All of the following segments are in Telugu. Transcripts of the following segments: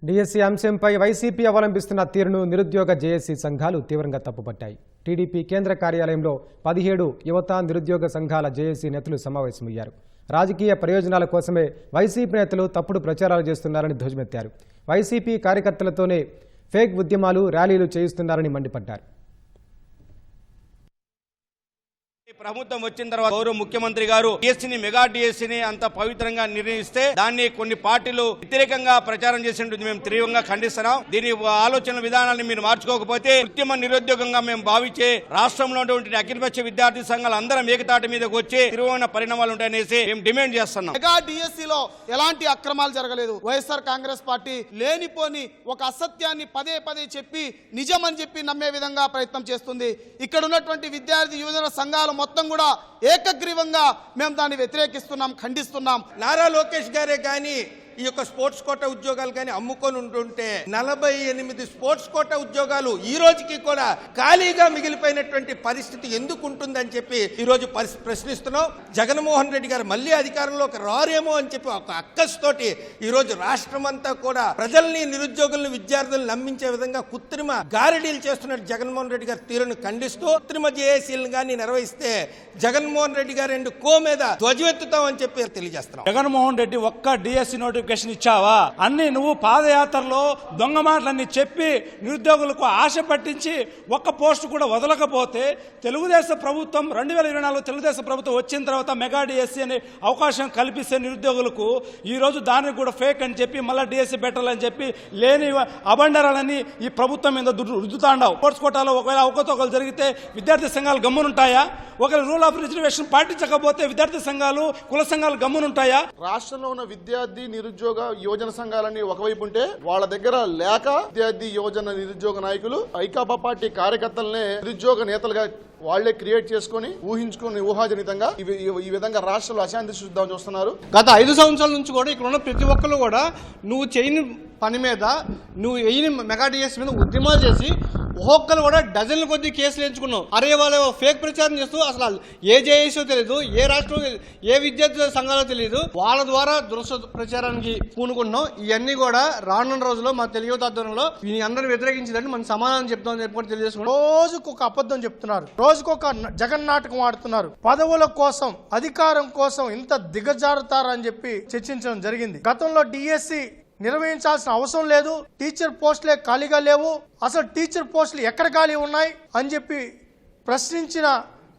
డిఎస్సీ అంశంపై వైసీపీ అవలంబిస్తున్న తీరును నిరుద్యోగ జేఏసీ సంఘాలు తీవ్రంగా తప్పుపట్టాయి. టీడీపీ కేంద్ర కార్యాలయంలో 17 యువత నిరుద్యోగ సంఘాల జేఏసీ నేతలు సమావేశమయ్యారు. రాజకీయ ప్రయోజనాల కోసమే వైసీపీ నేతలు తప్పుడు ప్రచారాలు చేస్తున్నారని ధ్వజమెత్తారు. వైసీపీ కార్యకర్తలతోనే ఫేక్ ఉద్యమాలు, ర్యాలీలు చేయిస్తున్నారని మండిపడ్డారు. ప్రభుత్వం వచ్చిన తర్వాత గౌరవ ముఖ్యమంత్రి గారు డిఎస్సీని మెగా డిఎస్సీని అంత పవిత్రంగా నిర్ణయిస్తే దాన్ని కొన్ని పార్టీలు వ్యతిరేకంగా ప్రచారం చేసినట్టు మేము తీవ్రంగా ఖండిస్తున్నాం. దీని ఆలోచన విధానాన్ని మీరు మార్చుకోకపోతే ఉద్యమ నిరుద్యోగంగా మేము భావించే రాష్ట్రంలో ఉన్నటువంటి అఖిలపక్ష విద్యార్థి సంఘాలు అందరం ఏకతాటి మీదకి వచ్చి తీవ్రమైన పరిణామాలు ఉంటాయనేసి మేము డిమాండ్ చేస్తున్నాం. మెగా డిఎస్సీలో ఎలాంటి అక్రమాలు జరగలేదు. వైఎస్ఆర్ కాంగ్రెస్ పార్టీ లేనిపోని ఒక అసత్యాన్ని పదే పదే చెప్పి నిజమని చెప్పి నమ్మే విధంగా ప్రయత్నం చేస్తుంది. ఇక్కడ ఉన్నటువంటి విద్యార్థి యువజన సంఘాలు మొత్తం కూడా ఏకగ్రీవంగా మేము దాన్ని వ్యతిరేకిస్తున్నాం, ఖండిస్తున్నాం. నారా లోకేష్ గారే కానీ ఈ యొక్క స్పోర్ట్స్ కోటా ఉద్యోగాలు కానీ అమ్ముకొని ఉంటుంటే 48 స్పోర్ట్స్ కోటా ఉద్యోగాలు ఈ రోజుకి కూడా ఖాళీగా మిగిలిపోయినటువంటి పరిస్థితి ఎందుకు ఉంటుందని చెప్పి ఈ రోజు ప్రశ్నిస్తున్నాం. జగన్మోహన్ రెడ్డి గారు మళ్ళీ అధికారంలోకి రారేమో అని చెప్పి ఒక అక్కస్తోటి ఈ రోజు రాష్ట్రం అంతా కూడా ప్రజల్ని, నిరుద్యోగులను, విద్యార్థులను నమ్మించే విధంగా కృత్రిమ గారడీలు చేస్తున్న జగన్మోహన్ రెడ్డి గారి తీరును ఖండిస్తూ కృత్రిమ జేఏసీలను కానీ నిర్వహిస్తే జగన్మోహన్ రెడ్డి గారు కో మీద ధ్వజమెత్తుతామని చెప్పి తెలియజేస్తున్నాం. జగన్మోహన్ రెడ్డి ఒక్క డిఎస్సీ నోటిఫికేషన్ ఇచ్చావా? అన్ని నువ్వు పాదయాత్రలో దొంగ మాటలన్నీ చెప్పి నిరుద్యోగులకు ఆశ పట్టించి ఒక్క పోస్టు కూడా వదలకపోతే తెలుగుదేశం ప్రభుత్వం 2024 తెలుగుదేశం ప్రభుత్వం వచ్చిన తర్వాత మెగా డిఎస్సీ అనే అవకాశం కల్పిస్తే నిరుద్యోగులకు ఈ రోజు దానికి కూడా ఫేక్ అని చెప్పి మళ్ళీ డిఎస్సీ పెట్టాలని చెప్పి లేని అబండరాలని ఈ ప్రభుత్వం మీద రుద్దుతాండావు. స్పోర్ట్స్ కోటాలో ఒకవేళ అవకతవకలు జరిగితే విద్యార్థి సంఘాలు గమ్మునుంటాయా? ఒకవేళ రూల్ ఆఫ్ రిజర్వేషన్ పాటించకపోతే విద్యార్థి సంఘాలు, కుల సంఘాలు గమ్మునుంటాయా? రాష్ట్రంలో ఉన్న విద్యార్థి నిరుద్యోగ యువజన సంఘాలన్నీ ఒకవైపు ఉంటే వాళ్ళ దగ్గర లేక విద్యార్థి యువజన నిరుద్యోగ నాయకులు ఐకాపా పార్టీ కార్యకర్తలనే నిరుద్యోగ నేతలుగా వాళ్లే క్రియేట్ చేసుకుని ఊహాజనితంగా ఈ విధంగా రాష్ట్రంలో అశాంతి సృష్టిద్దామని చూస్తున్నారు. గత 5 సంవత్సరాల నుంచి కూడా ఇక్కడ ఉన్న ప్రతి ఒక్కరు కూడా నువ్వు చేయని పని మీద, నువ్వు వేయని మెగా డిఎస్సీ మీద ఉద్యమాలు చేసి ఒక్కొక్కరు కూడా డజన్ల కొద్ది కేసులు ఎంచుకున్నావు. అరే వాళ్ళు ఫేక్ ప్రచారం చేస్తూ అసలు ఏ జేఏసీ తెలియదు, ఏ రాష్ట్రం, ఏ విద్యార్థుల సంఘాలో తెలియదు, వాళ్ళ ద్వారా దురస్థ ప్రచారానికి పూనుకుంటున్నాం. ఇవన్నీ కూడా రానున్న రోజుల్లో మా తెలుగు ఆధ్వర్యంలో ఈ అందరిని వ్యతిరేకించిందని మనం సమాధానం చెప్తామని చెప్పి తెలియజేసుకున్నాం. రోజుకు ఒక అబద్ధం చెప్తున్నారు, రోజుకొక జగన్ నాటకం ఆడుతున్నారు. పదవుల కోసం, అధికారం కోసం ఇంత దిగజారుతారని చెప్పి చర్చించడం జరిగింది. గతంలో డిఎస్సీ నిర్వహించాల్సిన అవసరం లేదు, టీచర్ పోస్టులే ఖాళీగా లేవు, అసలు టీచర్ పోస్టులు ఎక్కడ ఖాళీ ఉన్నాయి అని చెప్పి ప్రశ్నించిన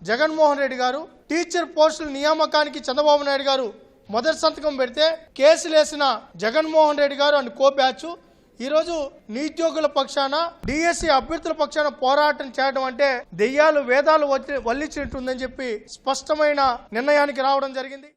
జగన్మోహన్ రెడ్డి గారు టీచర్ పోస్టుల నియామకానికి చంద్రబాబు నాయుడు గారు మొదటి సంతకం పెడితే కేసులేసిన జగన్మోహన్ రెడ్డి గారు అని కో బ్యాచ్ ఈరోజు నిరుద్యోగుల పక్షాన, డిఎస్సీ అభ్యర్థుల పక్షాన పోరాటం చేయడం అంటే దెయ్యాలు వేదాలు వల్లించినట్టుందని చెప్పి స్పష్టమైన నిర్ణయానికి రావడం జరిగింది.